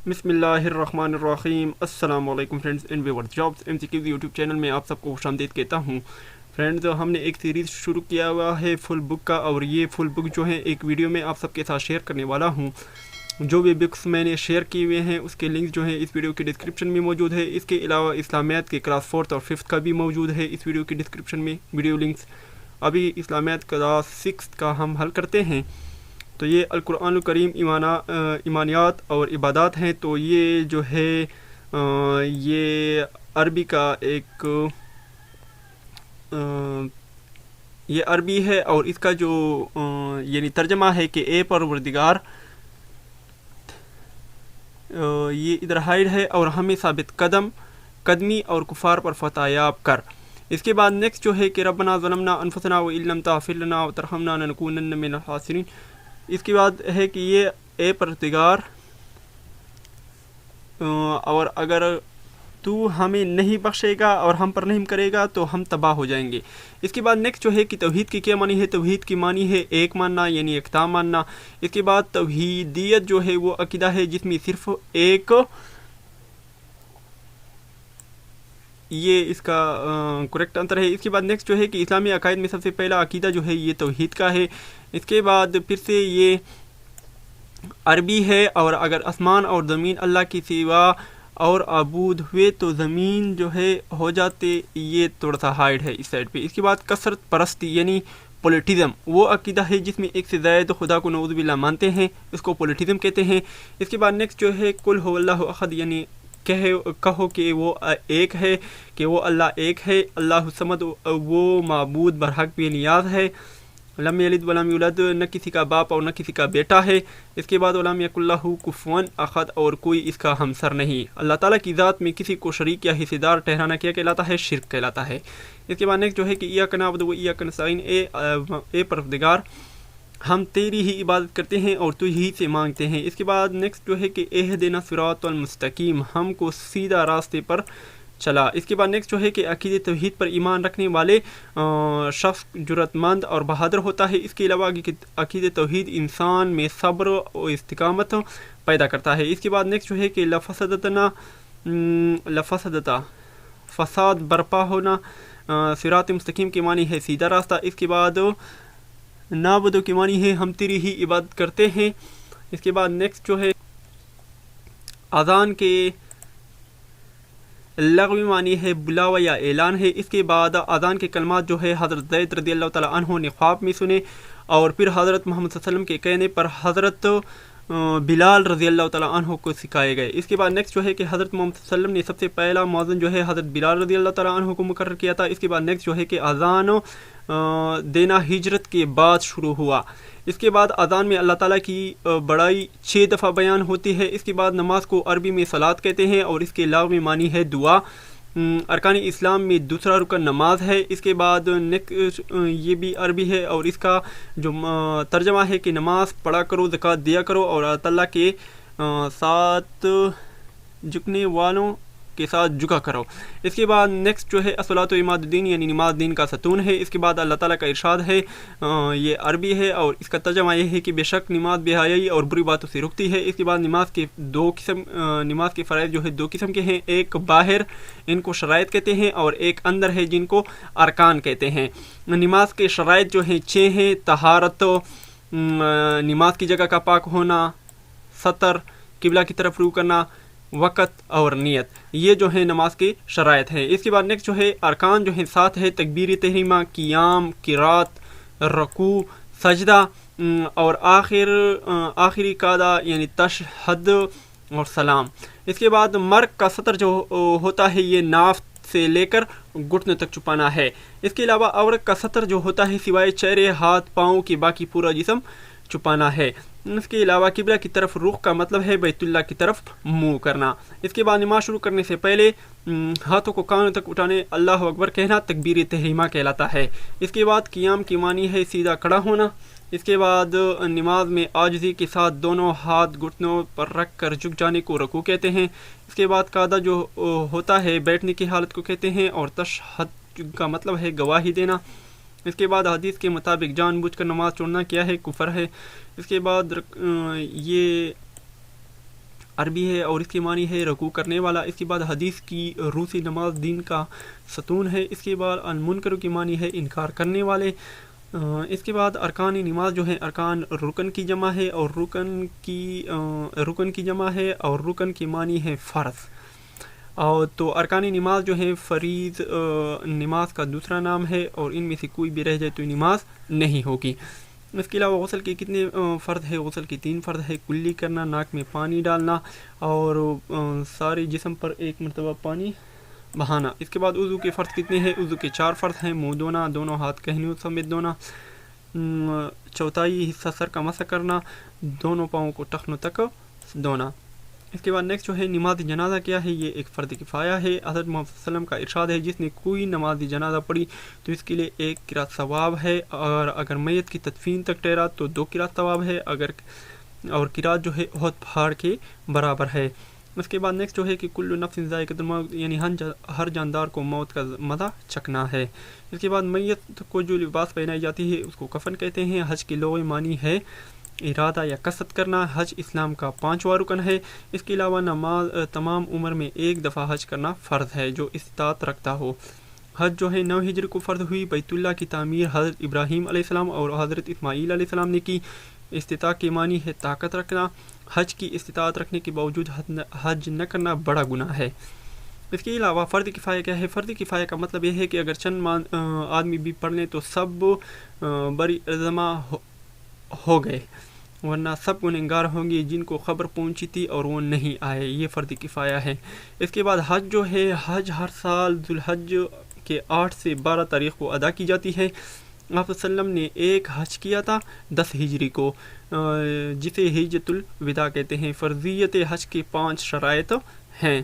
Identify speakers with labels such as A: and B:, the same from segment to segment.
A: بسم اللہ الرحمن الرحیم۔ السلام علیکم friends and viewers jobs M C Qs YouTube channel میں آپ سب کو خوش آمدید کہتا ہوں۔ فرینڈز ہم نے ایک سیریز شروع کیا ہوا ہے فل بک کا، اور یہ فل بک جو ہے ایک ویڈیو میں آپ سب کے ساتھ شیئر کرنے والا ہوں۔ جو بھی بکس میں نے شیئر کیے ہوئے ہیں اس کے لنکس جو ہیں اس ویڈیو کی ڈسکرپشن میں موجود ہے۔ اس کے علاوہ اسلامیات کے کلاس 4 اور 5 کا بھی موجود ہے اس ویڈیو کی ڈسکرپشن میں ویڈیو لنکس۔ ابھی اسلامیات کلاس 6 کا ہم حل کرتے ہیں۔ تو یہ القرآن الکریم ایمانیات اور عبادات ہیں۔ تو یہ جو ہے یہ عربی کا ایک یہ عربی ہے، اور اس کا جو یعنی ترجمہ ہے کہ اے پروردگار یہ ادھر ہائڈ ہے اور ہمیں ثابت قدمی اور کفار پر فتح یاب کر۔ اس کے بعد نیکسٹ جو ہے کہ ربنا ظلمنا انفسنا وان لم تغفر لنا وترحمنا لنکونن من الخاسرین۔ اس کے بعد ہے کہ یہ اے پروردگار اور اگر تو ہمیں نہیں بخشے گا اور ہم پر نہیں کرے گا تو ہم تباہ ہو جائیں گے۔ اس کے بعد نیکسٹ جو ہے کہ توحید کی کیا معنی ہے؟ توحید کی معنی ہے ایک ماننا، یعنی ایکتا ماننا۔ اس کے بعد توحیدیت جو ہے وہ عقیدہ ہے جس میں صرف ایک یہ اس کا کریکٹ آنسر ہے۔ اس کے بعد نیکسٹ جو ہے کہ اسلامی عقائد میں سب سے پہلا عقیدہ جو ہے یہ توحید کا ہے۔ اس کے بعد پھر سے یہ عربی ہے، اور اگر آسمان اور زمین اللہ کی سوا اور عبود ہوئے تو زمین جو ہے ہو جاتے، یہ تھوڑا سا ہائڈ ہے اس سائڈ پہ۔ اس کے بعد کثرت پرستی یعنی پولیٹزم، وہ عقیدہ ہے جس میں ایک سے زائد خدا کو نعوذ باللہ مانتے ہیں، اس کو پولیٹزم کہتے ہیں۔ اس کے بعد نیکسٹ جو ہے قل هو اللہ احد، یعنی کہو کہ وہ ایک ہے، کہ وہ اللہ ایک ہے۔ اللہ الصمد، وہ معبود برحق بے نیاز ہے۔ لم یلد ولم یولد، نہ کسی کا باپ اور نہ کسی کا بیٹا ہے۔ اس کے بعد ولم یکن لہ کفوا احد، اور کوئی اس کا ہمسر نہیں۔ اللہ تعالیٰ کی ذات میں کسی کو شریک یا حصے دار ٹھہرانا کیا کہلاتا ہے؟ شرک کہلاتا ہے۔ اس کے بعد نیکسٹ جو ہے کہ ایاک نعبد و ایاک نستعین، اے پروردگار ہم تیری ہی عبادت کرتے ہیں اور تو ہی سے مانگتے ہیں۔ اس کے بعد نیکسٹ جو ہے کہ اہدنا الصراط المستقیم، ہم کو سیدھا راستے پر چلا۔ اس کے بعد نیکسٹ جو ہے کہ عقیدہ توحید پر ایمان رکھنے والے شخص جرأت مند اور بہادر ہوتا ہے۔ اس کے علاوہ عقیدہ توحید انسان میں صبر و استقامت پیدا کرتا ہے۔ اس کے بعد نیکسٹ جو ہے کہ لفسدتا فساد برپا ہونا۔ صراط مستقیم کے معنی ہے سیدھا راستہ۔ اس کے بعد نعبدو کے معنی ہے ہم تیری ہی عبادت کرتے ہیں۔ اس کے بعد نیکسٹ جو ہے اذان کے لغوی معنی ہے بلاوا یا اعلان ہے۔ اس کے بعد اذان کے کلمات جو ہے حضرت زید رضی اللہ تعالیٰ عنہ نے خواب میں سنے، اور پھر حضرت محمد صلی اللہ علیہ وسلم کے کہنے پر حضرت بلال رضی اللہ تعالیٰ عنہ کو سکھائے گئے۔ اس کے بعد نیکسٹ جو ہے کہ حضرت محمد صلی اللہ علیہ وسلم نے سب سے پہلا مؤذن جو ہے حضرت بلال رضی اللہ تعالیٰ عنہ کو مقرر کیا تھا۔ اس کے بعد نیکسٹ جو ہے کہ اذان دینا ہجرت کے بعد شروع ہوا۔ اس کے بعد اذان میں اللہ تعالیٰ کی بڑائی 6 دفعہ بیان ہوتی ہے۔ اس کے بعد نماز کو عربی میں صلاۃ کہتے ہیں، اور اس کے لغوی معنی ہے دعا۔ ارکان اسلام میں دوسرا رکن نماز ہے۔ اس کے بعد یہ بھی عربی ہے، اور اس کا جو ترجمہ ہے کہ نماز پڑھا کرو، زکوٰۃ دیا کرو، اور اللہ کے ساتھ جھکنے والوں کے ساتھ جھکا کرو۔ اس کے بعد نیکسٹ جو ہے الصلاۃ عماد الدین، یعنی نماز دین کا ستون ہے۔ اس کے بعد اللہ تعالیٰ کا ارشاد ہے، یہ عربی ہے، اور اس کا ترجمہ یہ ہے کہ بے شک نماز بے حیائی اور بری باتوں سے رکتی ہے۔ اس کے بعد نماز کے فرائض جو ہے 2 قسم کے ہیں، ایک باہر، ان کو شرائط کہتے ہیں، اور ایک اندر ہے جن کو ارکان کہتے ہیں۔ نماز کے شرائط جو ہیں 6 ہیں: طہارت، نماز کی جگہ کا پاک ہونا، سطر، قبلہ کی طرف رجوع کرنا، وقت اور نیت، یہ جو ہے نماز کے شرائط ہیں۔ اس کے بعد نیکسٹ جو ہے ارکان جو ہیں 7 ہے: تکبیر تحریمہ، قیام، قرات، رکوع، سجدہ، اور آخری قاعدہ یعنی تشہد اور سلام۔ اس کے بعد مرگ کا سطر جو ہوتا ہے یہ ناف سے لے کر گھٹنے تک چھپانا ہے۔ اس کے علاوہ عورت کا سطر جو ہوتا ہے سوائے چہرے، ہاتھ، پاؤں کے باقی پورا جسم چھپانا ہے۔ اس کے علاوہ قبلہ کی طرف رخ کا مطلب ہے بیت اللہ کی طرف منہ کرنا۔ اس کے بعد نماز شروع کرنے سے پہلے ہاتھوں کو کانوں تک اٹھانے اللہ اکبر کہنا تکبیر تحریمہ کہلاتا ہے۔ اس کے بعد قیام کی معنی ہے سیدھا کھڑا ہونا۔ اس کے بعد نماز میں عاجزی کے ساتھ دونوں ہاتھ گھٹنوں پر رکھ کر جھک جانے کو رکوع کہتے ہیں۔ اس کے بعد قعدہ جو ہوتا ہے بیٹھنے کی حالت کو کہتے ہیں، اور تشہد کا مطلب ہے گواہی دینا۔ اس کے بعد حدیث کے مطابق جان بوجھ کر نماز چھوڑنا کیا ہے؟ کفر ہے۔ اس کے بعد یہ عربی ہے اور اس کی معنی ہے رکوع کرنے والا. اس کے بعد حدیث کی روح سے نماز دین کا ستون ہے. اس کے بعد المنکر کی معنی ہے انکار کرنے والے. اس کے بعد ارکان نماز جو ہیں ارکان رکن کی جمع ہے اور رکن کی جمع ہے اور رکن کی معنی ہے فرض. اور تو ارکان نماز جو ہیں فریض نماز کا دوسرا نام ہے اور ان میں سے کوئی بھی رہ جائے تو نماز نہیں ہوگی. اس کے علاوہ غسل کے کتنے فرض ہے؟ غسل کے 3 فرض ہے. کلی کرنا، ناک میں پانی ڈالنا اور سارے جسم پر ایک مرتبہ پانی بہانا. اس کے بعد وضو کے فرض کتنے ہیں؟ وضو کے 4 فرض ہیں. منہ دھونا، دونوں ہاتھ کہنیوں سمیت دھونا، چوتھائی حصہ سر کا مسح کرنا، دونوں پاؤں کو ٹخنوں تک دھونا. اس کے بعد نیکسٹ جو ہے نماز جنازہ کیا ہے؟ یہ ایک فرض کفایہ ہے. حضرت محمد صلی اللہ علیہ وسلم کا ارشاد ہے جس نے کوئی نماز جنازہ پڑھی تو اس کے لیے 1 قرات ثواب ہے، اور اگر میت کی تدفین تک ٹھہرا تو 2 قرات ثواب ہے، اور قرات جو ہے احد پہاڑ کے برابر ہے. اس کے بعد نیکسٹ جو ہے کہ کل نفس ذائقۃ الموت، یعنی ہر جاندار کو موت کا مزہ چکھنا ہے. اس کے بعد میت کو جو لباس پہنائی جاتی ہے اس کو کفن کہتے ہیں. حج کی لغوی معنی ہے ارادہ یا قصد کرنا. حج اسلام کا 5واں رکن ہے. اس کے علاوہ نماز تمام عمر میں 1 دفعہ حج کرنا فرض ہے جو استطاعت رکھتا ہو. حج جو ہے 9 ہجری کو فرض ہوئی. بیت اللہ کی تعمیر حضرت ابراہیم علیہ السلام اور حضرت اسماعیل علیہ السلام نے کی. استطاعت کی معنی ہے طاقت رکھنا. حج کی استطاعت رکھنے کے باوجود حج نہ کرنا بڑا گناہ ہے. اس کے علاوہ فرض کفایہ کیا ہے؟ فرض کفایہ کا مطلب یہ ہے کہ اگر چند آدمی بھی پڑھ لیں تو سب بری جمع ہو گئے، ورنہ سب گنہگار ہوں گے جن کو خبر پہنچی تھی اور وہ نہیں آئے. یہ فرض کفایہ ہے. اس کے بعد حج جو ہے حج ہر سال ذوالحج کے 8 سے 12 تاریخ کو ادا کی جاتی ہے. آپ صلی اللہ علیہ وسلم نے ایک حج کیا تھا 10 ہجری کو، جسے حجۃ الوداع کہتے ہیں. فرضیت حج کے 5 شرائط ہیں.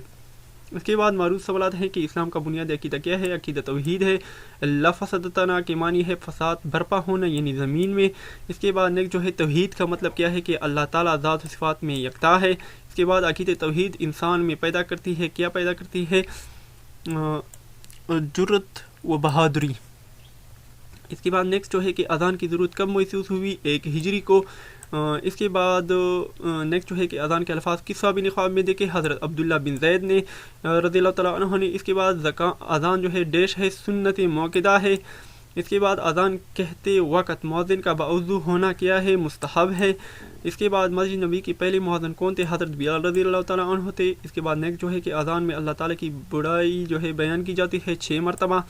A: اس کے بعد معروف سوالات ہیں کہ اسلام کا بنیادی عقیدہ کیا ہے؟ عقیدہ توحید ہے. لا فسادتنا کے معنی ہے فساد برپا ہونا یعنی زمین میں. اس کے بعد نیک جو ہے توحید کا مطلب کیا ہے کہ اللہ تعالیٰ ذات و صفات میں یکتا ہے. اس کے بعد عقیدہ توحید انسان میں پیدا کرتی ہے، کیا پیدا کرتی ہے؟ جرت و بہادری. اس کے بعد نیکسٹ جو ہے کہ اذان کی ضرورت کب محسوس ہوئی؟ 1 ہجری کو. اس کے بعد نیکسٹ جو ہے کہ اذان کے الفاظ کس صحابی نے خواب میں دیکھے؟ حضرت عبداللہ بن زید نے رضی اللہ تعالیٰ عنہ نے. اس کے بعد اذان جو ہے ڈیش ہے سنت موقدہ ہے. اس کے بعد اذان کہتے وقت مؤذن کا باوضو ہونا کیا ہے؟ مستحب ہے. اس کے بعد مسجد نبی کے پہلے مؤذن کون تھے؟ حضرت بلال رضی اللہ تعالیٰ عنہ تھے. اس کے بعد نیکسٹ جو ہے کہ اذان میں اللہ تعالیٰ کی بڑائی جو ہے بیان کی جاتی ہے 6 مرتبہ.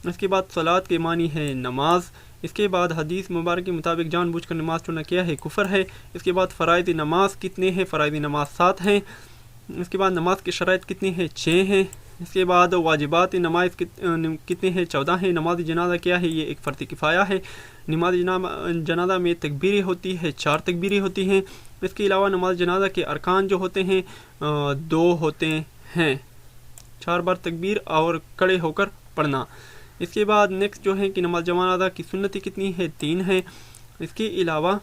A: اس کے بعد صلاۃ کے معنی ہے نماز. اس کے بعد حدیث مبارک کے مطابق جان بوجھ کر نماز چھوڑنا کیا ہے؟ کفر ہے. اس کے بعد فرائض نماز کتنے ہیں؟ فرائض نماز 7 ہیں. اس کے بعد نماز کی شرائط کتنی ہیں؟ 6 ہیں. اس کے بعد واجبات نماز کتنے ہیں؟ 14 ہیں. نماز جنازہ کیا ہے؟ یہ ایک فرض کفایہ ہے. نماز جنازہ میں تکبیریں ہوتی ہے، 4 تکبیریں ہوتی ہیں. اس کے علاوہ نماز جنازہ کے ارکان جو ہوتے ہیں 2 ہوتے ہیں، 4 بار تکبیر اور کھڑے ہو کر پڑھنا. اس کے بعد نیکسٹ جو ہے کہ نماز جنازہ کی سنتیں کتنی ہے؟ 3 ہیں. اس کے علاوہ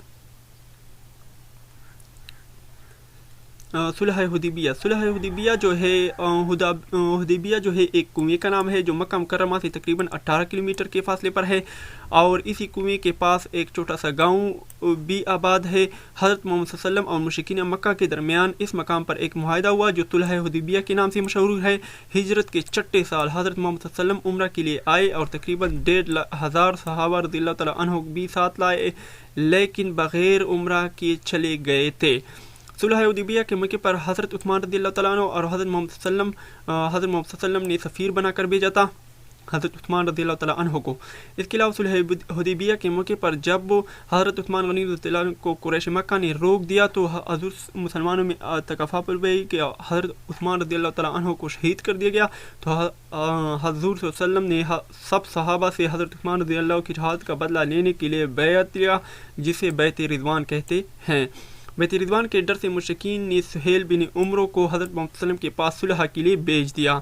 A: صلح حدیبیہ. صلح حدیبیہ جو ہے حدیبیہ جو ہے ایک کنویں کا نام ہے جو مکہ مکرمہ سے تقریباً 18 کلومیٹر کے فاصلے پر ہے، اور اسی کنویں کے پاس ایک چھوٹا سا گاؤں بھی آباد ہے. حضرت محمد صلی اللہ علیہ وسلم اور مشرکین مکہ کے درمیان اس مقام پر ایک معاہدہ ہوا جو صلح حدیبیہ کے نام سے مشہور ہے. ہجرت کے 6 سال حضرت محمد صلی اللہ علیہ وسلم عمرہ کے لیے آئے اور تقریباً 1,500 صحابہ رضی اللہ تعالیٰ عنہ بھی ساتھ لائے، لیکن بغیر عمرہ کے چلے گئے تھے. صلح حدیبیہ کے موقع پر حضرت عثمان رضی اللہ تعالیٰ عنہ اور حضرت محمد صلی اللہ علیہ وسلم نے سفیر بنا کر بھیجا تھا حضرت عثمان رضی اللہ تعالیٰ عنہ کو. اس کے علاوہ صلح حدیبیہ کے موقع پر جب حضرت عثمان غنی رضی اللہ عنہ کو قریش مکہ نے روک دیا تو حضور مسلمانوں میں تکافل ہوئی کہ حضرت عثمان رضی اللہ تعالیٰ عنہ کو شہید کر دیا گیا. تو حضور صلی اللہ علیہ وسلم نے سب صحابہ سے حضرت عثمان رضی اللہ کی شہادت کا بدلہ لینے کے لیے بیعت لیا، جسے بیعت رضوان کہتے ہیں. بیعت رضوان کے ڈر سے مشرکین نے سہیل بن عمرو کو حضرت محمد صلی اللہ علیہ وسلم کے پاس صلح کے لیے بھیج دیا.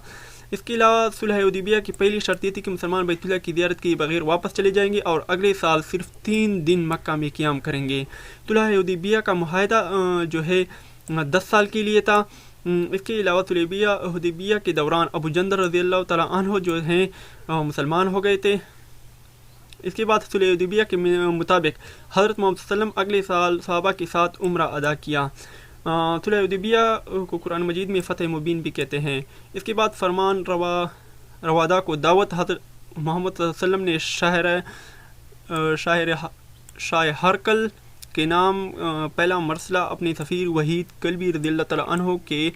A: اس کے علاوہ صلح حدیبیہ کی پہلی شرط یہ تھی کہ مسلمان بیت اللہ کی زیارت کے بغیر واپس چلے جائیں گے اور اگلے سال صرف 3 دن مکہ میں قیام کریں گے. صلح حدیبیہ کا معاہدہ جو ہے 10 سال کے لیے تھا. اس کے علاوہ صلح حدیبیہ کے دوران ابو جندل رضی اللہ تعالیٰ عنہ جو ہیں مسلمان ہو گئے تھے. اس کے بعد صلح حدیبیہ کے مطابق حضرت محمد صلی اللہ علیہ وسلم اگلے سال صحابہ کے ساتھ عمرہ ادا کیا. صلح حدیبیہ کو قرآن مجید میں فتح مبین بھی کہتے ہیں۔ اس کے بعد فرمان روادا کو دعوت، حضرت محمد صلی اللہ علیہ وسلم نے شاہ ہرقل کے نام پہلا مرسلہ اپنے سفیر وحید کلبی رضی اللہ تعالیٰ عنہ کے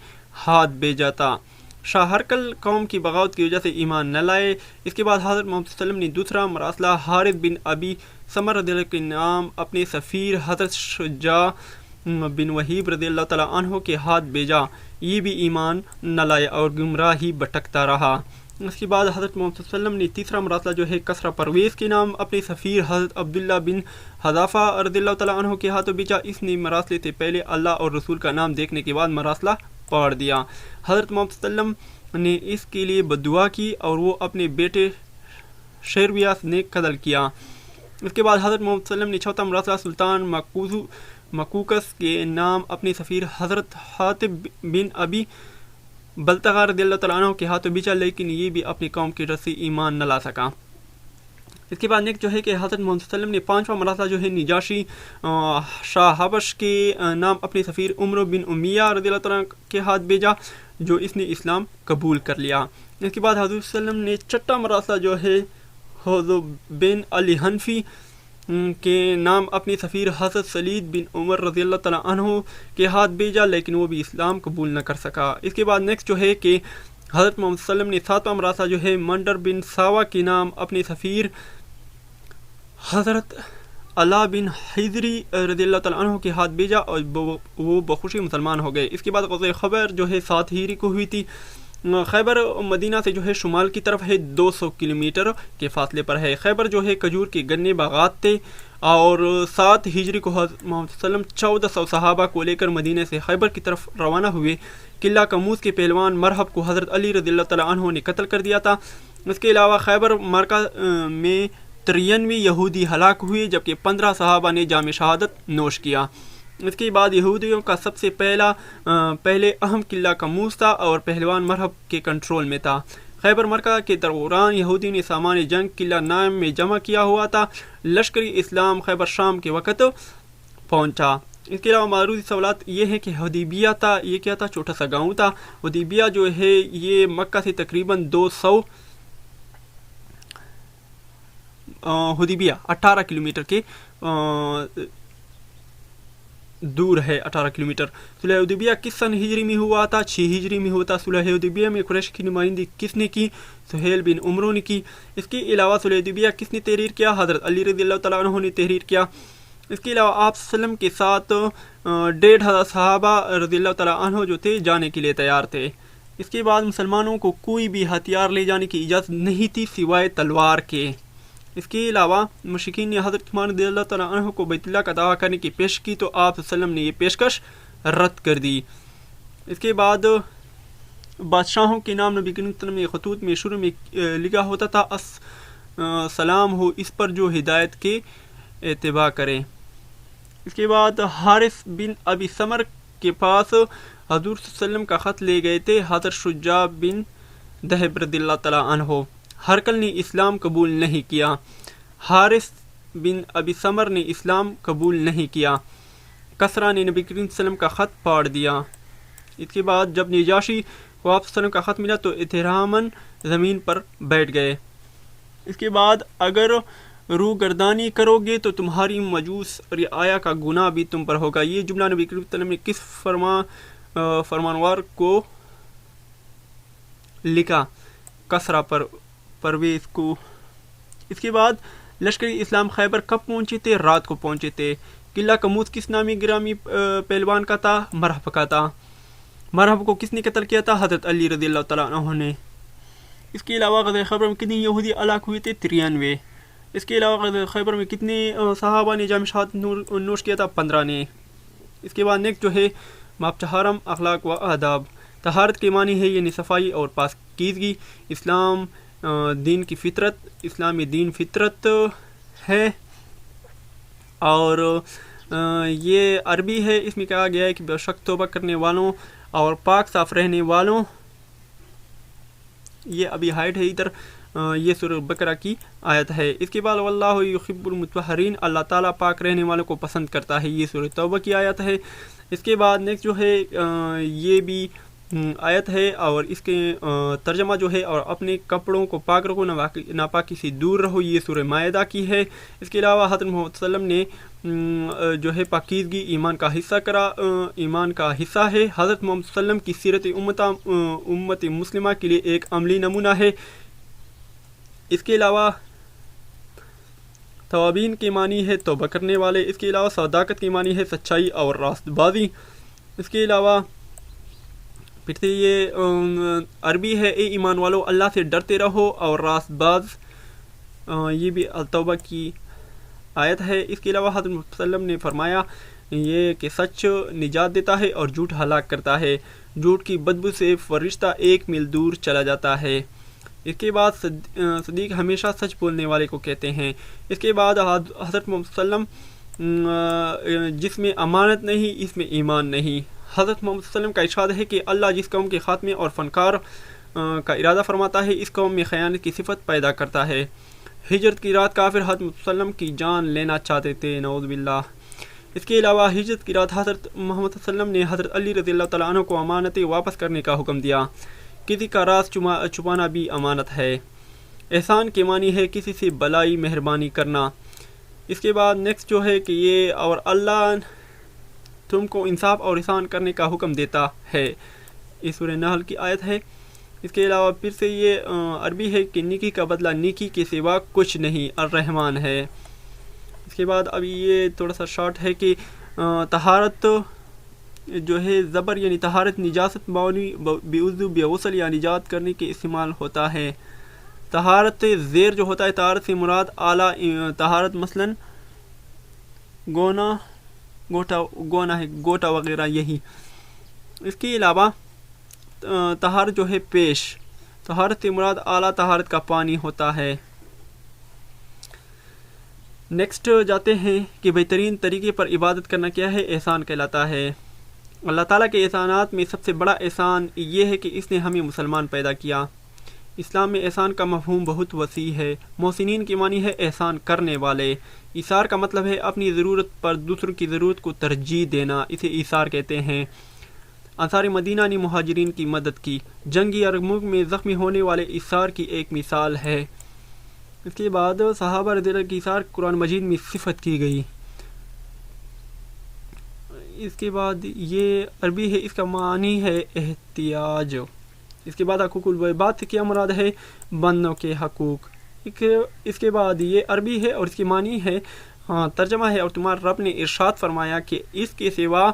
A: ہاتھ بھیجا تھا۔ شاہ ہرقل قوم کی بغاوت کی وجہ سے ایمان نہ لائے۔ اس کے بعد حضرت محمد صلی اللہ علیہ وسلم نے دوسرا مراسلہ حارث بن ابی ثمر رضی اللہ کے نام اپنے سفیر حضرت شجاع بن وہیب رضی اللہ تعالیٰ عنہ کے ہاتھ بھیجا، یہ بھی ایمان نہ لائے اور گمراہی بھٹکتا رہا۔ اس کے بعد حضرت محمد صلی اللہ علیہ وسلم نے تیسرا مراسلہ جو ہے کسرا پرویز کے نام اپنے سفیر حضرت عبداللہ بن حذافہ رضی اللہ تعالیٰ عنہ کے ہاتھوں بھیجا۔ اس نے مراسلے سے پہلے اللہ اور رسول کا نام دیکھنے کے بعد مراسلہ پڑھ دیا۔ حضرت محمد صلی اللہ علیہ وسلم نے اس کے لیے بددعا کی اور وہ اپنے بیٹے شیرویاس نے قتل کیا۔ اس کے بعد حضرت محمد صلی اللہ علیہ وسلم نے چوتھا مراسلہ سلطان مکوکس کے نام اپنے سفیر حضرت حاتب بن ابی بلتغا رضی اللہ تعالیٰ عنہ کے ہاتھوں بھیجا، لیکن یہ بھی اپنی قوم کی رسی ایمان نہ لا سکا۔ اس کے بعد نیک جو ہے کہ حضرت محمد صلی اللہ علیہ وسلم نے پانچواں مراسلہ جو ہے نجاشی شاہ حبش کے نام اپنے سفیر عمر بن امیہ رضی اللہ تعالیٰ کے ہاتھ بھیجا، جو اس نے اسلام قبول کر لیا۔ اس کے بعد حضرت صلی اللہ علیہ وسلم نے چھٹا مراسلہ جو ہے حذو بن علی حنفی کے نام اپنے سفیر حضرت سلید بن عمر رضی اللہ تعالیٰ عنہ کے ہاتھ بھیجا، لیکن وہ بھی اسلام قبول نہ کر سکا۔ اس کے بعد نیکسٹ جو ہے کہ حضرت محمد صلی اللہ علیہ وسلم نے ساتواں مراسلہ جو ہے منڈر بن ساوا کے نام اپنے سفیر حضرت علا بن حیدری رضی اللہ تعالیٰ عنہ کے ہاتھ بھیجا اور وہ بخوشی مسلمان ہو گئے۔ اس کے بعد غزوہ خیبر جو ہے 7 ہجری کو ہوئی تھی۔ خیبر مدینہ سے جو ہے شمال کی طرف ہے، 200 کلومیٹر کے فاصلے پر ہے۔ خیبر جو ہے کھجور کے گنے باغات تھے، اور 7 ہجری کو حضرت محمد صلی اللہ علیہ وسلم 1400 صحابہ کو لے کر مدینہ سے خیبر کی طرف روانہ ہوئے۔ قلعہ کموز کے پہلوان مرحب کو حضرت علی رضی اللہ تعالیٰ عنہ نے قتل کر دیا تھا۔ اس کے علاوہ خیبر معرکہ میں 93 یہودی ہلاک ہوئے، جبکہ 15 صحابہ نے جام شہادت نوش کیا۔ اس کے بعد یہودیوں کا سب سے پہلے اہم قلعہ کموز تھا اور پہلوان مرحب کے کنٹرول میں تھا۔ خیبر مرکہ کے دوران یہودیوں نے سامان جنگ قلعہ نائم میں جمع کیا ہوا تھا۔ لشکری اسلام خیبر شام کے وقت پہنچا۔ اس کے علاوہ معروضی سوالات یہ ہیں کہ حدیبیہ تھا، یہ کیا تھا؟ چھوٹا سا گاؤں تھا۔ حدیبیہ جو ہے یہ مکہ سے تقریباً 18 کلومیٹر کے دور ہے، 18 کلومیٹر۔ صلح حدیبیہ کس سن ہجری میں ہوا تھا؟ 6 ہجری میں ہوا تھا۔ صلح حدیبیہ میں قریش کی نمائندگی کس نے کی؟ سہیل بن عمرو نے کی۔ اس کے علاوہ صلح حدیبیہ کس نے تحریر کیا؟ حضرت علی رضی اللہ تعالیٰ عنہ نے تحریر کیا۔ اس کے علاوہ آپ صلی اللہ علیہ وسلم کے ساتھ 1,500 صحابہ رضی اللہ تعالیٰ عنہ جو تھے جانے کے لیے تیار تھے۔ اس کے بعد مسلمانوں کو کوئی بھی ہتھیار لے جانے کی اجازت نہیں تھی سوائے تلوار کے۔ اس کے علاوہ مشرکین نے حضرت عثمان رضی اللہ تعالیٰ عنہ کو بیت اللہ کا دعویٰ کرنے کی پیش کی تو آپ صلی اللہ علیہ وسلم نے یہ پیشکش رد کر دی۔ اس کے بعد بادشاہوں کے نام نبی کریم صلی اللہ علیہ وسلم کے خطوط میں شروع میں لکھا ہوتا تھا سلام ہو اس پر جو ہدایت کے اتباع کریں۔ اس کے بعد حارث بن ابی ثمر کے پاس حضور صلی اللہ علیہ وسلم کا خط لے گئے تھے حضرت شجاع بن دہب رضی اللہ تعالیٰ عنہ۔ ہرقل نے اسلام قبول نہیں کیا۔ حارث بن ابی ثمر نے اسلام قبول نہیں کیا۔ کسرا نے نبی کریم صلی اللہ علیہ وسلم کا خط پاڑ دیا۔ اس کے بعد جب نجاشی کو آپ صلی اللہ علیہ وسلم کا خط ملا تو احتراماً زمین پر بیٹھ گئے۔ اس کے بعد اگر روگردانی کرو گے تو تمہاری مجوس رعایا کا گناہ بھی تم پر ہوگا۔ یہ جملہ نبی کریم صلی اللہ علیہ وسلم نے کس فرمانوار کو لکھا؟ کسرا پر پرویز کو۔ اس کے بعد لشکری اسلام خیبر کب پہنچے تھے؟ رات کو پہنچے تھے۔ قلعہ کموز کس نامی گرامی پہلوان کا تھا؟ مرحب کا تھا۔ مرحب کو کس نے قتل کیا تھا؟ حضرت علی رضی اللہ تعالیٰ عنہ نے۔ اس کے علاوہ غزوہ خیبر میں کتنے یہودی ہلاک ہوئے تھے؟ 93۔ اس کے علاوہ غزوہ خیبر میں کتنے صحابہ نے جام شہادت نوش کیا تھا؟ 15 نے۔ اس کے بعد نیکسٹ جو ہے ماب چہارم اخلاق و آداب۔ طہارت کے معنی ہے یعنی صفائی اور پاکیزگی۔ اسلام دین کی فطرت، اسلامی دین فطرت ہے اور یہ عربی ہے۔ اس میں کہا گیا ہے کہ بے شک توبہ کرنے والوں اور پاک صاف رہنے والوں، یہ ابھی ہائٹ ہے ادھر، یہ سورہ بقرہ کی آیت ہے۔ اس کے بعد واللہ یحب المطہرین، اللہ تعالیٰ پاک رہنے والوں کو پسند کرتا ہے، یہ سورہ توبہ کی آیت ہے۔ اس کے بعد نیکسٹ جو ہے یہ بھی آیت ہے اور اس کے ترجمہ جو ہے اور اپنے کپڑوں کو پاک رکھو ناپاکی سے دور رہو، یہ سورہ مائدہ کی ہے۔ اس کے علاوہ حضرت محمد صلی اللہ علیہ وسلم نے جو ہے پاکیزگی ایمان کا حصہ ہے۔ حضرت محمد صلی اللہ علیہ وسلم کی سیرت امت مسلمہ کے لیے ایک عملی نمونہ ہے۔ اس کے علاوہ توابین کی معنی ہے توبہ کرنے والے۔ اس کے علاوہ صداقت کی معنی ہے سچائی اور راست بازی۔ اس کے علاوہ پھر سے یہ عربی ہے، اے ایمان والو اللہ سے ڈرتے رہو اور راست باز، یہ بھی التوبہ کی آیت ہے۔ اس کے علاوہ حضرت محمد صلی اللہ علیہ وسلم نے فرمایا یہ کہ سچ نجات دیتا ہے اور جھوٹ ہلاک کرتا ہے، جھوٹ کی بدبو سے فرشتہ 1 میل دور چلا جاتا ہے۔ اس کے بعد صدیق ہمیشہ سچ بولنے والے کو کہتے ہیں۔ اس کے بعد حضرت محمد صلی اللہ علیہ وسلم جس میں امانت نہیں اس میں ایمان نہیں۔ حضرت محمد صلی اللہ علیہ وسلم کا ارشاد ہے کہ اللہ جس قوم کے خاتمے اور فنکار کا ارادہ فرماتا ہے اس قوم میں خیانت کی صفت پیدا کرتا ہے۔ ہجرت کی رات کافر حضرت محمد صلی اللہ علیہ وسلم کی جان لینا چاہتے تھے، نعوذ باللہ۔ اس کے علاوہ ہجرت کی رات حضرت محمد صلی اللہ علیہ وسلم نے حضرت علی رضی اللہ تعالیٰ عنہ کو امانتیں واپس کرنے کا حکم دیا۔ کسی کا راز چھپانا بھی امانت ہے۔ احسان کے معنی ہے کسی سے بلائی مہربانی کرنا۔ اس کے بعد نیکسٹ جو ہے کہ یہ اور اللہ تم کو انصاف اور احسان کرنے کا حکم دیتا ہے، یہ سورہ نحل کی آیت ہے۔ اس کے علاوہ پھر سے یہ عربی ہے کہ نیکی کا بدلہ نیکی کے سوا کچھ نہیں، الرحمن ہے۔ اس کے بعد ابھی یہ تھوڑا سا شارٹ ہے کہ طہارت جو ہے زبر یعنی طہارت نجاست باونی بوضو بغسل یا نجات کرنے کے استعمال ہوتا ہے۔ طہارت زیر جو ہوتا ہے طہارت سے مراد اعلیٰ طہارت مثلاً گونا ہے، گوٹا وغیرہ یہی۔ اس کے علاوہ طہارت جو ہے پیش، طہارت سے مراد اعلیٰ طہارت کا پانی ہوتا ہے۔ نیکسٹ جاتے ہیں کہ بہترین طریقے پر عبادت کرنا کیا ہے، احسان کہلاتا ہے۔ اللہ تعالیٰ کے احسانات میں سب سے بڑا احسان یہ ہے کہ اس نے ہمیں مسلمان پیدا کیا۔ اسلام میں احسان کا مفہوم بہت وسیع ہے۔ محسنین کی معنی ہے احسان کرنے والے۔ ایثار کا مطلب ہے اپنی ضرورت پر دوسروں کی ضرورت کو ترجیح دینا، اسے ایثار کہتے ہیں۔ انصار مدینہ نے مہاجرین کی مدد کی۔ جنگی یرموک میں زخمی ہونے والے ایثار کی ایک مثال ہے۔ اس کے بعد صحابہ رضی اللہ کی ایثار قرآن مجید میں صفت کی گئی۔ اس کے بعد یہ عربی ہے، اس کا معنی ہے احتیاج۔ اس کے بعد حقوق العباد سے کیا مراد ہے، بندوں کے حقوق۔ اس کے بعد یہ عربی ہے اور اس کی معنی ہے ترجمہ ہے، اور تمہارا رب نے ارشاد فرمایا کہ اس کے سوا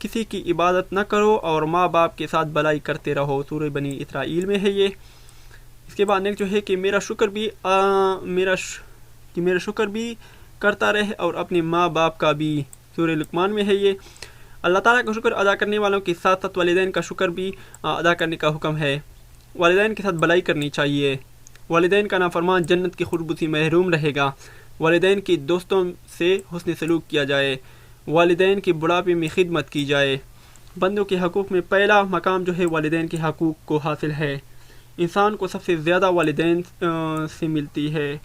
A: کسی کی عبادت نہ کرو اور ماں باپ کے ساتھ بلائی کرتے رہو، سورہ بنی اسرائیل میں ہے یہ۔ اس کے بعد نیک جو ہے کہ میرا شکر بھی کرتا رہے اور اپنے ماں باپ کا بھی، سورہ لقمان میں ہے یہ۔ اللہ تعالیٰ کا شکر ادا کرنے والوں کے ساتھ ساتھ والدین کا شکر بھی ادا کرنے کا حکم ہے۔ والدین کے ساتھ بلائی کرنی چاہیے۔ والدین کا نافرمان جنت کی خوشبو سے محروم رہے گا۔ والدین کے دوستوں سے حسن سلوک کیا جائے۔ والدین کے بڑھاپے میں خدمت کی جائے۔ بندوں کے حقوق میں پہلا مقام جو ہے والدین کے حقوق کو حاصل ہے۔ انسان کو سب سے زیادہ والدین سے ملتی ہے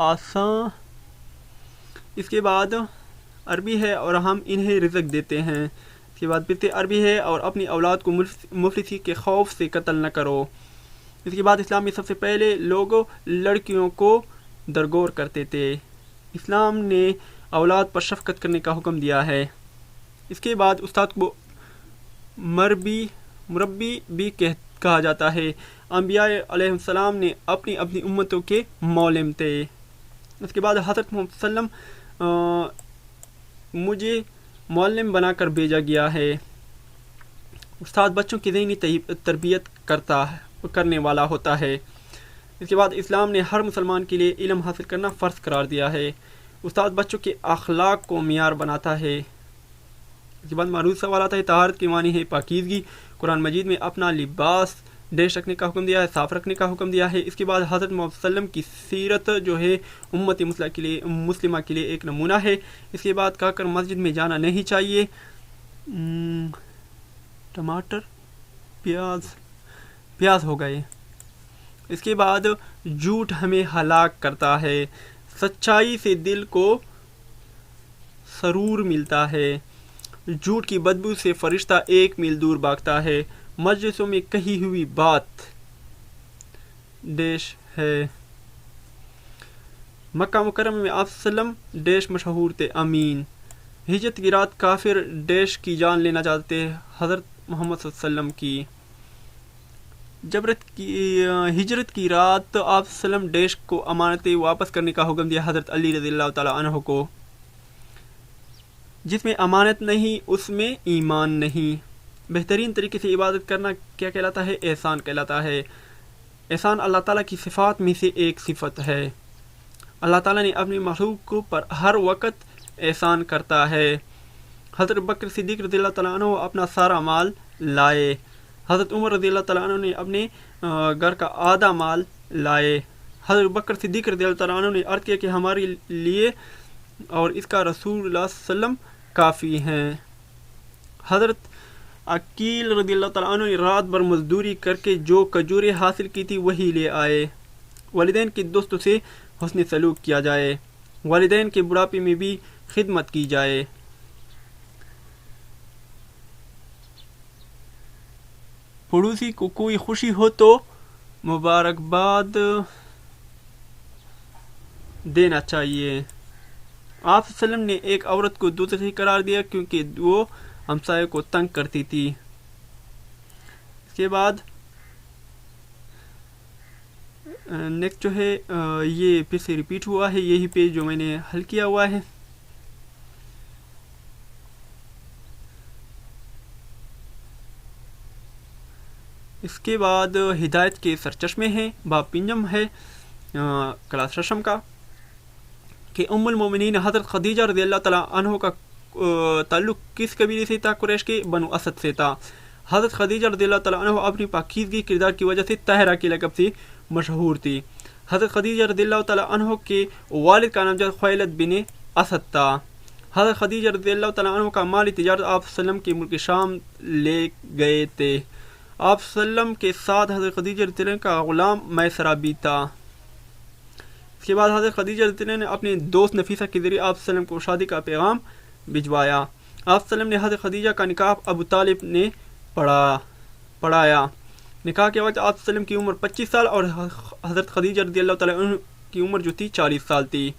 A: آسان۔ اس کے بعد عربی ہے اور ہم انہیں رزق دیتے ہیں۔ اس کے بعد پھر سے عربی ہے اور اپنی اولاد کو مفلسی کے خوف سے قتل نہ کرو۔ اس کے بعد اسلام میں سب سے پہلے لوگ لڑکیوں کو درگور کرتے تھے۔ اسلام نے اولاد پر شفقت کرنے کا حکم دیا ہے۔ اس کے بعد استاد کو مربی بھی کہا جاتا ہے۔ انبیاء علیہ السلام نے اپنی امتوں کے معلم تھے۔ اس کے بعد حضرت محمد صلی اللہ علیہ وسلم مجھے معلم بنا کر بھیجا گیا ہے۔ استاد بچوں کی ذہنی تربیت کرنے والا ہوتا ہے۔ اس کے بعد اسلام نے ہر مسلمان کے لیے علم حاصل کرنا فرض قرار دیا ہے۔ استاد بچوں کے اخلاق کو معیار بناتا ہے۔ اس کے بعد معروض سوالات ہے۔ طہارت کے معنی ہے پاکیزگی۔ قرآن مجید میں اپنا لباس ڈیش رکھنے کا حکم دیا ہے، صاف رکھنے کا حکم دیا ہے۔ اس کے بعد حضرت محمد صلی اللہ علیہ وسلم کی سیرت جو ہے امت مسلمہ کے لیے ایک نمونہ ہے۔ اس کے بعد کہا کر مسجد میں جانا نہیں چاہیے۔ ٹماٹر پیاز ہو گئے۔ اس کے بعد جھوٹ ہمیں ہلاک کرتا ہے۔ سچائی سے دل کو سرور ملتا ہے، جھوٹ کی بدبو سے فرشتہ 1 میل دور بھاگتا ہے، مجلسوں میں کہی ہوئی بات ڈیش ہے۔ مکہ مکرمہ میں آپ وسلم ڈیش مشہور تھے، امین۔ ہجرت کی رات کافر ڈیش کی جان لینا چاہتے حضرت محمد صلی اللہ علیہ وسلم کی۔ ہجرت کی رات آپ وسلم ڈیش کو امانتیں واپس کرنے کا حکم دیا حضرت علی رضی اللہ تعالیٰ عنہ کو۔ جس میں امانت نہیں اس میں ایمان نہیں۔ بہترین طریقے سے عبادت کرنا کیا کہلاتا ہے؟ احسان کہلاتا ہے۔ احسان اللہ تعالیٰ کی صفات میں سے ایک صفت ہے۔ اللہ تعالیٰ نے اپنی مخلوق پر ہر وقت احسان کرتا ہے۔ حضرت بکر صدیق رضی اللہ تعالیٰ عنہ اپنا سارا مال لائے، حضرت عمر رضی اللہ تعالیٰ عنہ نے اپنے گھر کا آدھا مال لائے۔ حضرت بکر صدیق رضی اللہ تعالیٰ عنہ نے عرض کیا کہ ہمارے لیے اور اس کا رسول اللہ صلی اللہ علیہ وسلم کافی ہیں۔ حضرت عقیل رضی اللہ تعالیٰ عنہ نے رات بھر مزدوری کر کے جو کھجوریں حاصل کی تھی وہی لے آئے۔ والدین کے دوستوں سے حسن سلوک کیا جائے، والدین کے بڑھاپے میں بھی خدمت کی جائے۔ پڑوسی کو کوئی خوشی ہو تو مبارکباد دینا چاہیے۔ آپ صلی اللہ علیہ وسلم نے ایک عورت کو دوزخی قرار دیا کیونکہ وہ ہمسائے کو تنگ کرتی تھی۔ اس کے بعد نیکسٹ جو ہے یہ پھر سے ریپیٹ ہوا ہے، یہی پیج جو میں نے حل کیا ہوا ہے۔ اس کے بعد ہدایت کے سرچشمے ہیں، باب پنجم ہے کلاس رشم کا، کہ ام المومنین حضرت خدیجہ رضی اللہ تعالیٰ عنہ کا تعلق کس قبیلے سے تھا؟ قریش کے بنو اسد سے تھا۔ حضرت خدیجہ رضی اللہ تعالیٰ عنہ اپنی پاکیزگی کردار کی وجہ سے طاہرہ کے لقب سے مشہور تھی۔ حضرت خدیجہ رضی اللہ تعالیٰ عنہ کے والد کا نام خویلد بن اسد تھا۔ حضرت خدیجہ رضی اللہ تعالیٰ عنہ کا مالی تجارت آپ صلی اللہ علیہ وسلم کے ملک شام لے گئے تھے۔ آپ صلی اللہ علیہ وسلم کے ساتھ حضرت خدیجہ رضی اللہ عنہ کا غلام میسرہ بھی تھا۔ اس کے بعد حضرت خدیجہ رضی اللہ عنہ نے اپنے دوست نفیسہ کے ذریعے آپ صلی اللہ علیہ وسلم کو شادی کا پیغام بھجوایا۔ آپ صلی اللہ علیہ وسلم نے حضرت خدیجہ کا نکاح ابو طالب نے پڑھایا۔ نکاح کے وقت آپ صلی اللہ علیہ وسلم کی عمر 25 سال اور حضرت خدیجہ رضی اللہ تعالیٰ عنہ کی عمر جو تھی 40 سال تھی۔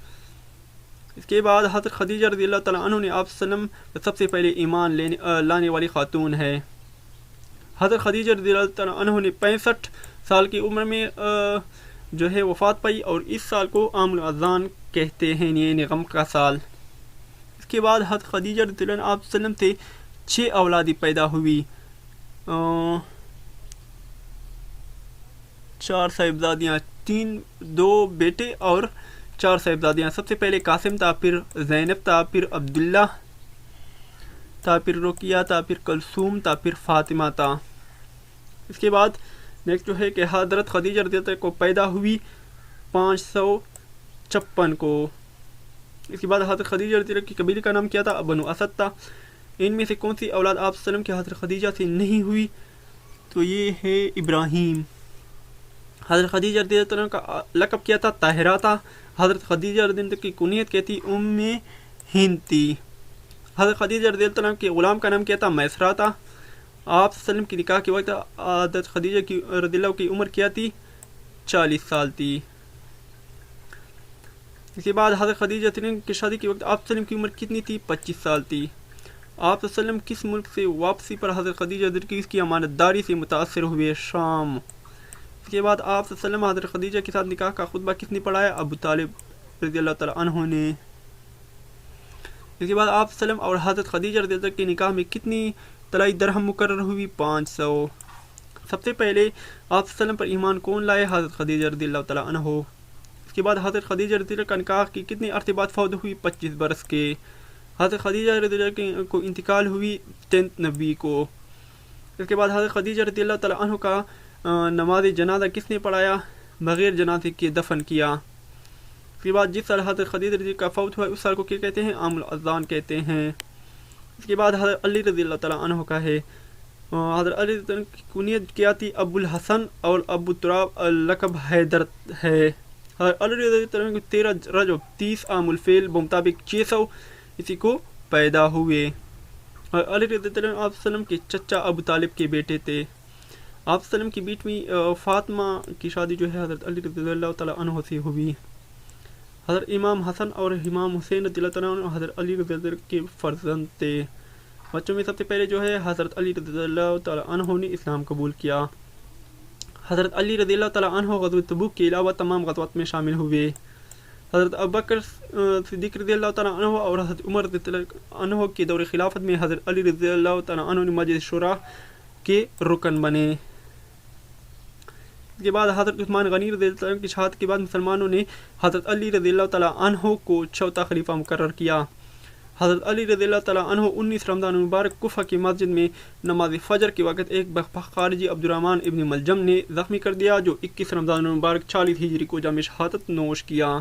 A: اس کے بعد حضرت خدیجہ رضی اللہ تعالیٰ عنہ نے آپ صلی اللہ علیہ وسلم سب سے پہلے ایمان لانے والی خاتون ہے۔ حضرت خدیجہ رضی اللہ تعالیٰ عنہ نے 65 سال کی عمر میں جو ہے وفات پائی، اور اس سال کو عام الاذان کہتے ہیں، یعنی غم کا سال۔ اس کے بعد حضرت خدیجہ رضی اللہ عنہ آپ صلی اللہ علیہ وسلم سے 6 اولادی پیدا ہوئی، 4 صاحبزادیاں، 2 بیٹے اور 4 صاحبزادیاں۔ سب سے پہلے قاسم تھا، پھر زینب تھا، پھر عبداللہ تھا، پھر رقیہ تھا، پھر کلثوم تھا، پھر فاطمہ تھا۔ اس کے بعد نیکسٹ جو ہے کہ حضرت خدیجہ رضی اللہ عنہ کو پیدا ہوئی 556 کو۔ اس کے بعد حضرت خدیجہ رضی اللہ عنہ کی قبیلے کا نام کیا تھا؟ بنو اسد تھا۔ ان میں سے کون سی اولاد آپ صلی اللہ علیہ وسلم کے حضرت خدیجہ سے نہیں ہوئی؟ تو یہ ہے ابراہیم۔ حضرت خدیجہ رضی اللہ عنہ کا لقب کیا تھا؟ طاہرہ تھا۔ حضرت خدیجہ رضی اللہ عنہ کی کنیت کیا تھی؟ ام ہند تھی۔ حضرت خدیجہ رضی اللہ عنہ کے غلام کا نام کیا تھا؟ میسرہ تھا۔ آپ صلی اللہ علیہ وسلم کی نکاح کے وقت حضرت خدیجہ کی رضی اللہ کی عمر کیا تھی؟ 40 سال تھی۔ اس کے بعد حضرت خدیجہ رضی اللہ عنہ کی شادی کے وقت آپ صلی اللہ علیہ وسلم کی عمر کتنی تھی؟ 25 سال تھی۔ آپ صلی اللہ علیہ وسلم کس ملک سے واپسی پر حضرت خدیجہ رضی اللہ عنہ کی امانت داری سے متاثر ہوئے؟ شام۔ اس کے بعد آپ صلی اللہ علیہ وسلم حضرت خدیجہ کے ساتھ نکاح کا خطبہ کس نے پڑھایا؟ ابو طالب رضی اللہ تعالیٰ عنہ نے۔ اس کے بعد آپ صلی اللہ علیہ وسلم اور حضرت خدیجہ رضی اللہ عنہ کے نکاح میں کتنی طلائی درہم مقرر ہوئی؟ 500۔ سب سے پہلے آپ صلی اللہ علیہ وسلم پر ایمان کون لائے؟ حضرت خدیجہ رضی اللہ تعالیٰ عنہ۔ اس کے بعد حضرت خدیجہ رضی اللہ عنہ کا نکاح کی کتنے عرصے بعد فوت ہوئی؟ 25 برس کے۔ حضرت خدیجہ رضی اللہ عنہ کو انتقال ہوئی 10 نبی کو۔ اس کے بعد حضرت خدیجہ رضی اللہ تعالیٰ عنہ کا نماز جنازہ کس نے پڑھایا؟ بغیر جنازے کے دفن کیا۔ اس کے بعد جس سال حضرت خدیجہ رضی اللہ کا فوت ہوا اس سال کو کیا کہتے ہیں؟ عام الاذان کہتے ہیں۔ اس کے بعد حضرت علی رضی اللہ تعالیٰ عنہ کا ہے۔ حضرت علی رضی اللہ عنہ کی کنیت کیا تھی؟ ابو الحسن، اور ابو تراب لقب حیدر ہے۔ حضرت علی رضی اللہ عنہ کو 13 رجب 30 عام الفیل بمطابق اسی کو پیدا ہوئے. اور علی رضی اللہ عنہ آپ وسلم کے چچا ابو طالب کے بیٹے تھے. آپ وسلم کی بیٹی فاطمہ کی شادی جو ہے حضرت علی رضی اللہ تعالیٰ عنہ سے ہوئی. حضرت امام حسن اور امام حسین رضی اللہ تعالیٰ عنہ حضرت علی رضی اللہ عنہ کے فرزند تھے. بچوں میں سب سے پہلے جو ہے حضرت علی رضی اللہ تعالیٰ عنہ نے اسلام قبول کیا. حضرت علی رضی اللہ تعالیٰ عنہ غزوہ تبوک کے علاوہ تمام غزوات میں شامل ہوئے. حضرت ابوبکر صدیق رضی اللہ تعالیٰ عنہ اور حضرت عمر رضی اللہ عنہ کے دور خلافت میں حضرت علی رضی اللہ تعالیٰ عنہ نے مجلس شورا کے رکن بنے. اس کے بعد حضرت عثمان غنی رضی اللہ عنہ کی شہادت کے بعد مسلمانوں نے حضرت علی رضی اللہ تعالیٰ عنہ کو چوتھا خلیفہ مقرر کیا. حضرت علی رضی اللہ تعالیٰ عنہ 19 رمضان مبارک کوفہ کی مسجد میں نماز فجر کے وقت ایک خارجی عبد الرحمن ابن ملجم نے زخمی کر دیا، جو 21 رمضان مبارک 40 ہجری کو جام شہادت نوش کیا.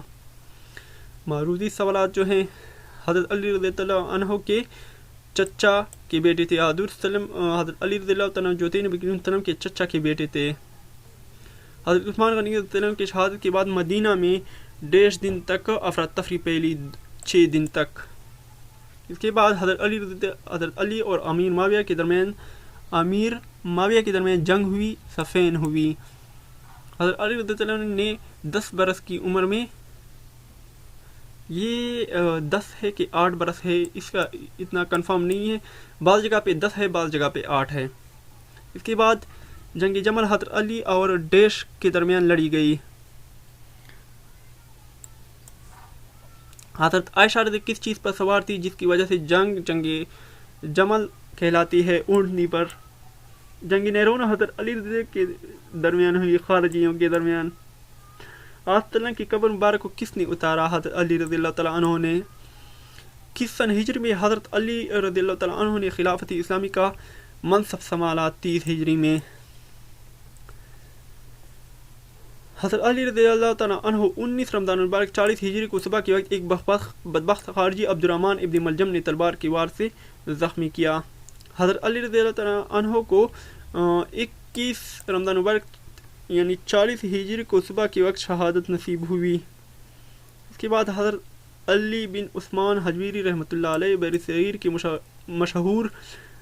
A: معروضی سوالات جو ہیں حضرت علی رضی اللہ عنہ کے چچا کے بیٹے تھے. حضرت علی رضی اللہ تعالیٰ جو تھے نبی کریم صلی اللہ علیہ وسلم کے چچا کے بیٹے تھے. حضرت عثمان غنی رضی اللہ عنہ کی شہادت کے بعد مدینہ میں 1.5 دن تک افراتفری پھیلی، 6 دن تک. اس کے بعد حضرت علی اور امیر معاویہ کے درمیان جنگ ہوئی، صفین ہوئی. حضرت علی رضی اللہ عنہ نے 10 برس کی عمر میں، یہ 10 ہے کہ 8 برس ہے اس کا اتنا کنفرم نہیں ہے، بعض جگہ پہ 10 ہے بعض جگہ پہ 8 ہے. اس کے بعد جنگ جمل حضرت علی اور ڈیش کے درمیان لڑی گئی. حضرت عائشہ رضی کس چیز پر سوار تھی جس کی وجہ سے جنگ جمل کہلاتی ہے؟ اونٹنی پر. جنگ نیرون حضرت علی رضی کے درمیان ہوئی، خارجیوں کے درمیان. آپ تعالیٰ کی قبر مبارک کو کس نے اتارا؟ حضرت علی رضی اللہ تعالیٰ عنہ نے. کس سن ہجری میں حضرت علی رضی اللہ تعالیٰ عنہ نے خلافت اسلامی کا منصب سنبھالا؟ 30 ہجری میں. حضرت علی رضی اللہ تعالیٰ عنہ 19 رمضان مبارک 40 ہجری کو صبح کے وقت ایک بدبخت خارجی عبد الرحمن ابن ملجم نے تلوار کی وار سے زخمی کیا. حضرت علی رضی اللہ تعالیٰ عنہ کو 21 رمضان مبارک یعنی 40 ہجری کو صبح کے وقت شہادت نصیب ہوئی. اس کے بعد حضرت علی بن عثمان حجویری رحمۃ اللہ علیہ بر صغیر کے مشہور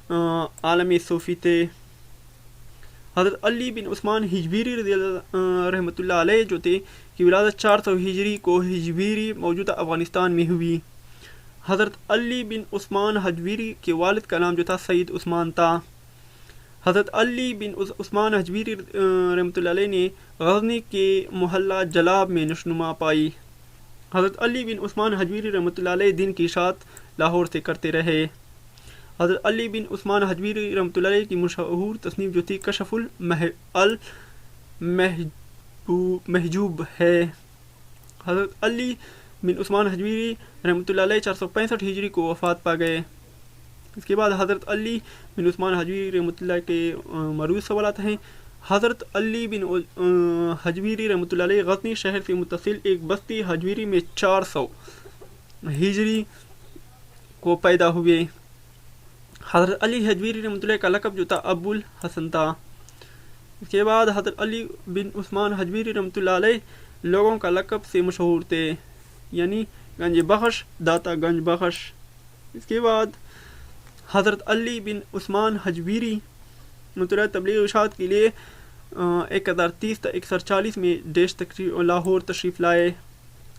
A: عالم صوفی تھے. حضرت علی بن عثمان حجویری رضی اللہ رحمۃ اللہ علیہ جو تھے کی ولادت 400 ہجری کو حجویری موجودہ افغانستان میں ہوئی. حضرت علی بن عثمان حجویری کے والد کا نام جو تھا سید عثمان تھا. حضرت علی بن عثمان حجویری رحمۃ اللہ علیہ نے غزنی کے محلہ جلاب میں نشوونما پائی. حضرت علی بن عثمان حجویری رحمۃ اللہ علیہ دین کی اشاعت لاہور سے کرتے رہے. حضرت علی بن عثمان حجویری رحمۃ اللہ علیہ کی مشہور تصنیف جو تھی کشف المحجوب ہے. حضرت علی بن عثمان حجویری رحمۃ اللہ علیہ 465 ہجری کو وفات پا گئے. اس کے بعد حضرت علی بن عثمان حجویری رحمۃ اللہ کے مروی سوالات ہیں. حضرت علی بن حجویری رحمۃ اللہ علیہ غزنی شہر سے متصل ایک بستی حجویری میں 400 ہجری کو پیدا ہوئے. حضرت علی حجویری رحمۃ اللہ کا لقب جو تھا ابو الحسن تھا. اس کے بعد حضرت علی بن عثمان حجویری رحمۃ اللہ علیہ لوگوں کا لقب سے مشہور تھے، یعنی گنج بخش، داتا گنج بخش. اس کے بعد حضرت علی بن عثمان حجویری رحمۃ اللہ تبلیغ اشاعت کے لیے 1030 تا 140 میں لاہور تشریف لائے.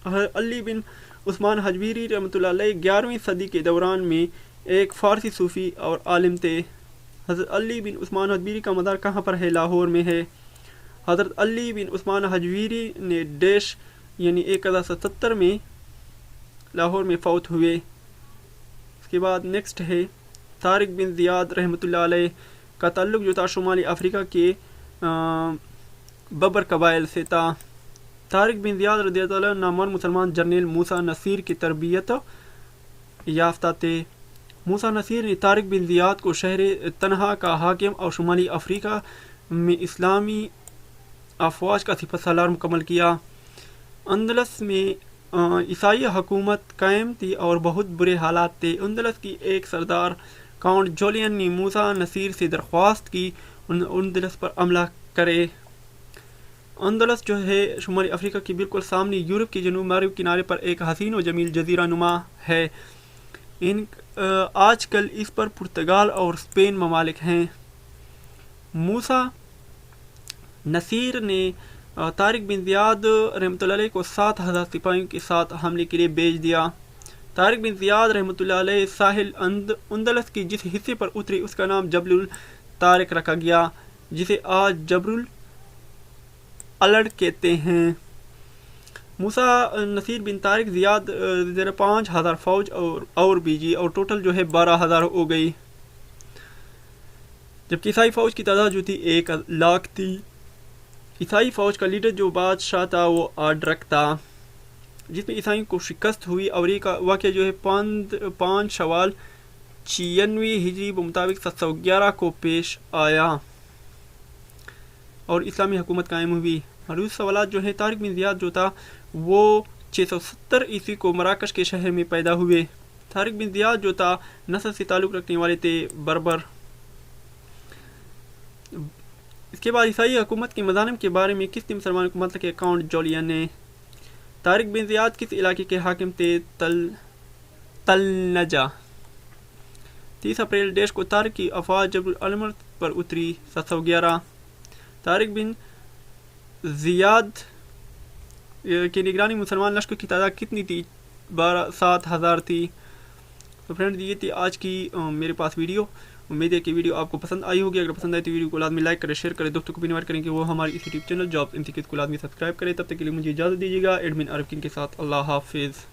A: حضرت علی بن عثمان حجویری رحمۃ اللہ علیہ 11ویں صدی کے دوران میں ایک فارسی صوفی اور عالم تھے. حضرت علی بن عثمان حجویری کا مزار کہاں پر ہے؟ لاہور میں ہے. حضرت علی بن عثمان حجویری نے ڈیش یعنی 1070 میں لاہور میں فوت ہوئے. اس کے بعد نیکسٹ ہے طارق بن زیاد رحمۃ اللہ علیہ کا تعلق جو تھا شمالی افریقہ کے ببر قبائل سے تھا. طارق بن زیاد رضی اللہ عنہ نامور مسلمان جنرل موسیٰ نصیر کی تربیت یافتہ تھے. موسیٰ نصیر نے طارق بن زیاد کو شہر تنہا کا حاکم اور شمالی افریقہ میں اسلامی افواج کا سپہ سالار مکمل کیا. اندلس میں عیسائی حکومت قائم تھی اور بہت برے حالات تھے. اندلس کی ایک سردار کاؤنٹ جولین نے موسیٰ نصیر سے درخواست کی اندلس پر حملہ کرے. اندلس جو ہے شمالی افریقہ کے بالکل سامنے یورپ کے جنوب مغربی کنارے پر ایک حسین و جمیل جزیرہ نما ہے. آج کل اس پر پرتگال اور اسپین ممالک ہیں۔ موسیٰ نصیر نے طارق بن زیاد رحمۃ اللہ علیہ کو 7,000 سپاہیوں کے ساتھ حملے کے لیے بھیج دیا۔ طارق بن زیاد رحمۃ اللہ علیہ ساحل اندلس کی جس حصے پر اتری اس کا نام جبل الطارق رکھا گیا، جسے آج جبل العلق کہتے ہیں۔ موسیٰ نصیر بن طارق زیاد 5,000 فوج اور بھیجی اور ٹوٹل جو ہے 12,000 ہو گئی، جبکہ عیسائی فوج کی تعداد جو تھی 1,00,000 تھی۔ عیسائی فوج کا لیڈر جو بادشاہ تھا وہ آڈرک تھا، جس میں عیسائیوں کو شکست ہوئی، اور یہ واقعہ جو ہے 5 شوال 96 ہجری بمطابق 711 کو پیش آیا اور اسلامی حکومت قائم ہوئی۔ مروز سوالات جو ہے، طارق بن زیاد جو تھا وہ 670 عیسوی کو مراکش کے شہر میں پیدا ہوئے۔ طارق بن زیاد جو تھا نسل سے تعلق رکھنے والے تھے بربر۔ اس کے بعد عیسائی حکومت کی مظالم کے بارے میں کس نے مسلمانوں کو مطلق اکاؤنٹ جولین نے۔ طارق بن زیاد کس علاقے کے حاکم تھے؟ تلنجہ۔ 30 اپریل ڈیش کو طارق کی افواج جبل العلق پر اتری 711۔ طارق بن زیاد کی نگرانی مسلمان لشکر کی تعداد کتنی تھی؟ 7,000 تھی۔ تو فرینڈ یہ تھی آج کی میرے پاس ویڈیو۔ امید ہے کہ ویڈیو آپ کو پسند آئی ہوگی۔ اگر پسند آئی تو ویڈیو کو لازمی لائک کریں، شیئر کریں، دوستوں کو بھی انوائٹ کریں کہ وہ ہماری اس یوٹیوب چینل جابز ان سیکرٹس کو لازمی سبسکرائب کریں۔ تب تک کے لیے مجھے اجازت دیجیے گا ایڈمن عرب کنگ کے ساتھ۔ اللہ حافظ۔